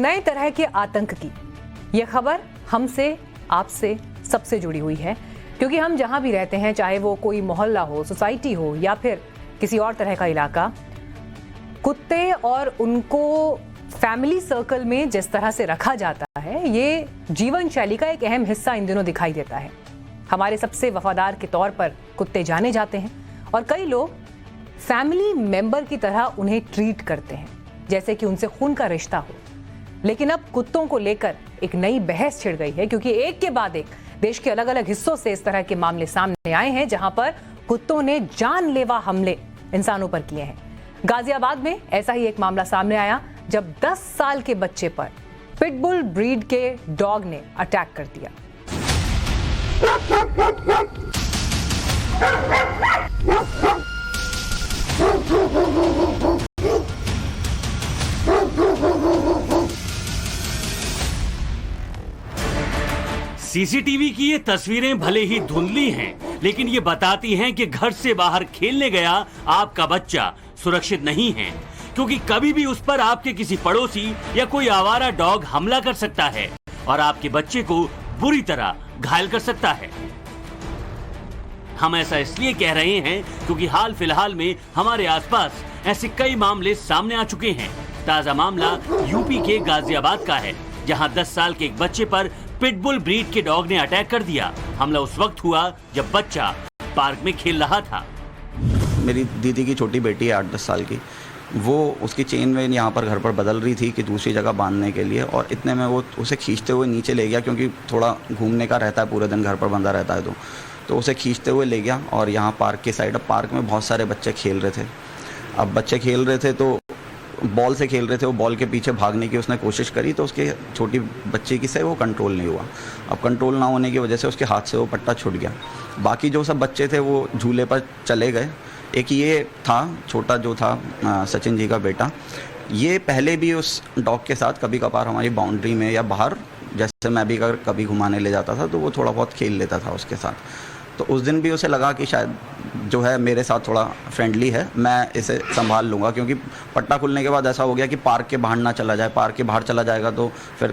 नए तरह के आतंक की यह खबर हमसे, आपसे, सबसे जुड़ी हुई है, क्योंकि हम जहां भी रहते हैं, चाहे वो कोई मोहल्ला हो, सोसाइटी हो या फिर किसी और तरह का इलाका, कुत्ते और उनको फैमिली सर्कल में जिस तरह से रखा जाता है, ये जीवन शैली का एक अहम हिस्सा इन दिनों दिखाई देता है। हमारे सबसे वफादार के तौर पर कुत्ते जाने जाते हैं और कई लोग फैमिली मेंबर की तरह उन्हें ट्रीट करते हैं, जैसे कि उनसे खून का रिश्ता हो। लेकिन अब कुत्तों को लेकर एक नई बहस छिड़ गई है, क्योंकि एक के बाद एक देश के अलग अलग हिस्सों से इस तरह के मामले सामने आए हैं, जहां पर कुत्तों ने जानलेवा हमले इंसानों पर किए हैं। गाजियाबाद में ऐसा ही एक मामला सामने आया, जब 10 साल के बच्चे पर पिटबुल ब्रीड के डॉग ने अटैक कर दिया। सीसीटीवी की ये तस्वीरें भले ही धुंधली हैं, लेकिन ये बताती हैं कि घर से बाहर खेलने गया आपका बच्चा सुरक्षित नहीं है, क्योंकि कभी भी उस पर आपके किसी पड़ोसी या कोई आवारा डॉग हमला कर सकता है और आपके बच्चे को बुरी तरह घायल कर सकता है। हम ऐसा इसलिए कह रहे हैं क्योंकि हाल फिलहाल में हमारे आसपास ऐसे कई मामले सामने आ चुके हैं। ताजा मामला यूपी के गाजियाबाद का है, जहां 10 साल के एक बच्चे पर पिटबुल ब्रीड के डॉग ने अटैक कर दिया। हमला उस वक्त हुआ जब बच्चा पार्क में खेल रहा था। मेरी दीदी की छोटी बेटी है 8-10 साल की, वो उसकी चेन वेन यहाँ पर घर पर बदल रही थी कि दूसरी जगह बांधने के लिए, और इतने में वो उसे खींचते हुए नीचे ले गया, क्योंकि थोड़ा घूमने का रहता है, पूरे दिन घर पर बंधा रहता है, तो उसे खींचते हुए ले गया। और यहाँ पार्क की साइड, अब पार्क में बहुत सारे बच्चे खेल रहे थे। अब बच्चे खेल रहे थे तो बॉल से खेल रहे थे, वो बॉल के पीछे भागने की उसने कोशिश करी, तो उसके छोटी बच्ची की से वो कंट्रोल नहीं हुआ। अब कंट्रोल ना होने की वजह से उसके हाथ से वो पट्टा छूट गया। बाकी जो सब बच्चे थे वो झूले पर चले गए। एक ये था छोटा जो था सचिन जी का बेटा, ये पहले भी उस डॉग के साथ कभी कभार हमारी बाउंड्री में या बाहर, जैसे मैं भी कभी घुमाने ले जाता था, तो वो थोड़ा बहुत खेल लेता था उसके साथ। तो उस दिन भी उसे लगा कि शायद जो है मेरे साथ थोड़ा फ्रेंडली है, मैं इसे संभाल लूँगा, क्योंकि पट्टा खुलने के बाद ऐसा हो गया कि पार्क के बाहर ना चला जाए। पार्क के बाहर चला जाएगा तो फिर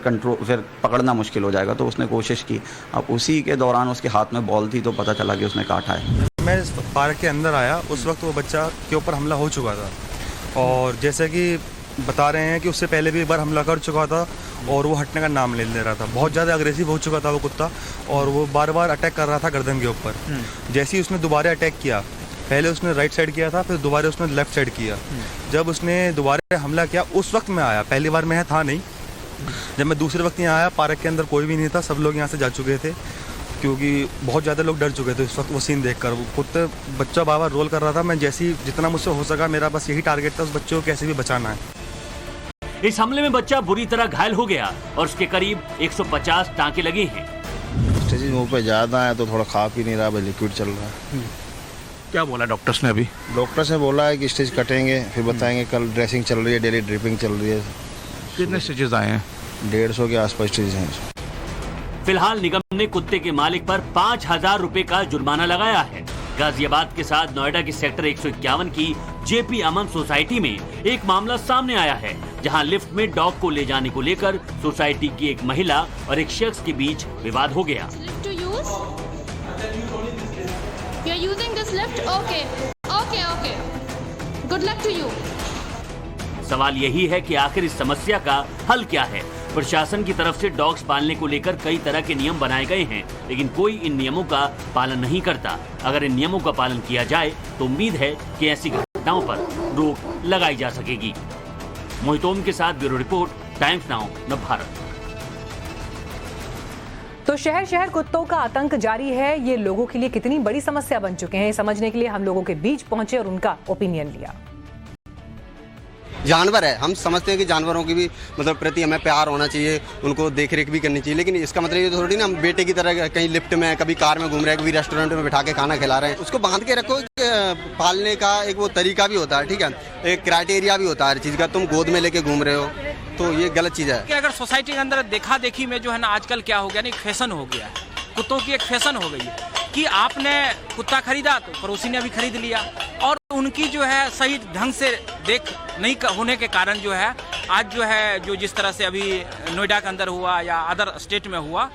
पकड़ना मुश्किल हो जाएगा, तो उसने कोशिश की। अब उसी के दौरान उसके हाथ में बॉल थी, तो पता चला कि उसने काटा है। मैं पार्क के अंदर आया, उस वक्त वो बच्चा के ऊपर हमला हो चुका था, और जैसे कि बता रहे हैं कि उससे पहले भी एक बार हमला कर चुका था और वो हटने का नाम ले रहा था। बहुत ज़्यादा अग्रेसिव हो चुका था वो कुत्ता, और वो बार बार अटैक कर रहा था गर्दन के ऊपर। जैसे ही उसने दोबारा अटैक किया, पहले उसने राइट साइड किया था, फिर दोबारा उसने लेफ्ट साइड किया। जब उसने दोबारा हमला किया, उस वक्त मैं आया, पहली बार मैं था नहीं। जब मैं दूसरे वक्त यहाँ आया, पार्क के अंदर कोई भी नहीं था, सब लोग यहाँ से जा चुके थे, क्योंकि बहुत ज़्यादा लोग डर चुके थे उस वक्त वो सीन देखकर। वो कुत्ते बच्चा बार बार रोल कर रहा था। मैं जितना मुझसे हो सका, मेरा बस यही टारगेट था, उस बच्चे को कैसे भी बचाना है। इस हमले में बच्चा बुरी तरह घायल हो गया और उसके करीब 150 टांके लगे हैं। स्टेज मुंह पे ज्यादा है तो थोड़ा खा पी नहीं रहा, लिक्विड चल रहा है। क्या बोला डॉक्टर्स ने अभी? डॉक्टर ने बोला है कि स्टेज कटेंगे, फिर बताएंगे। कल ड्रेसिंग चल रही है, डेली ड्रिपिंग चल रही है। कितने स्टेजेस आए हैं? 150 के आसपास स्टेज हैं। फिलहाल निगम ने कुत्ते के मालिक पर 5000 रुपए का जुर्माना लगाया है। गाजियाबाद के साथ नोएडा की सेक्टर 151 की जेपी अमन सोसाइटी में एक मामला सामने आया है, जहां लिफ्ट में डॉग को ले जाने को लेकर सोसाइटी की एक महिला और एक शख्स के बीच विवाद हो गया। सवाल यही है कि आखिर इस समस्या का हल क्या है। प्रशासन की तरफ से डॉग्स पालने को लेकर कई तरह के नियम बनाए गए हैं, लेकिन कोई इन नियमों का पालन नहीं करता। अगर इन नियमों का पालन किया जाए तो उम्मीद है कि ऐसी घटनाओं पर रोक लगाई जा सकेगी। मोहित ओम के साथ bureau report, times now Navbharat. तो शहर शहर कुत्तों का आतंक जारी है। ये लोगों के लिए कितनी बड़ी समस्या बन चुके हैं, समझने के लिए हम लोगों के बीच पहुंचे और उनका ओपिनियन लिया। जानवर है, हम समझते हैं कि जानवरों की भी मतलब प्रति हमें प्यार होना चाहिए, उनको देख रेख भी करनी चाहिए, लेकिन इसका मतलब ये थोड़ी ना हम बेटे की तरह कहीं लिफ्ट में, कभी कार में घूम रहे हैं, कभी रेस्टोरेंट में बिठा के खाना खिला रहे हैं। उसको बांध के रखो। पालने का एक वो तरीका भी होता है, ठीक है, एक क्राइटेरिया भी होता है हर चीज़ का। तुम गोद में लेके घूम रहे हो तो ये गलत चीज़ है। कि अगर सोसाइटी के अंदर देखा देखी में जो है ना, आजकल क्या हो गया ना, एक फैशन हो गया है, कुत्तों की एक फैशन हो गई है कि आपने कुत्ता खरीदा तो पड़ोसी ने भी खरीद लिया, और उनकी जो है सही ढंग से देख नहीं होने के कारण जो है आज जो है जो जिस तरह से अभी नोएडा के अंदर हुआ या अदर स्टेट में हुआ,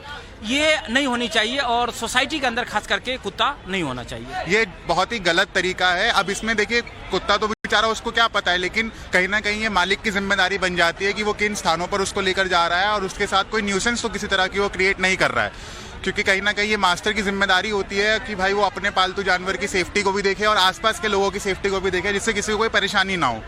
ये नहीं होनी चाहिए और सोसाइटी के अंदर खास करके कुत्ता नहीं होना चाहिए। ये बहुत ही गलत तरीका है। अब इसमें देखिए, कुत्ता तो बेचारा उसको क्या पता है, लेकिन कहीं ना कहीं ये मालिक की जिम्मेदारी बन जाती है कि वो किन स्थानों पर उसको लेकर जा रहा है और उसके साथ कोई न्यूसेंस तो किसी तरह की वो क्रिएट नहीं कर रहा है। क्योंकि कहीं ना कहीं ये मास्टर की जिम्मेदारी होती है कि भाई वो अपने पालतू जानवर की सेफ्टी को भी देखे और आसपास के लोगों की सेफ्टी को भी देखे, जिससे किसी को कोई परेशानी ना हो।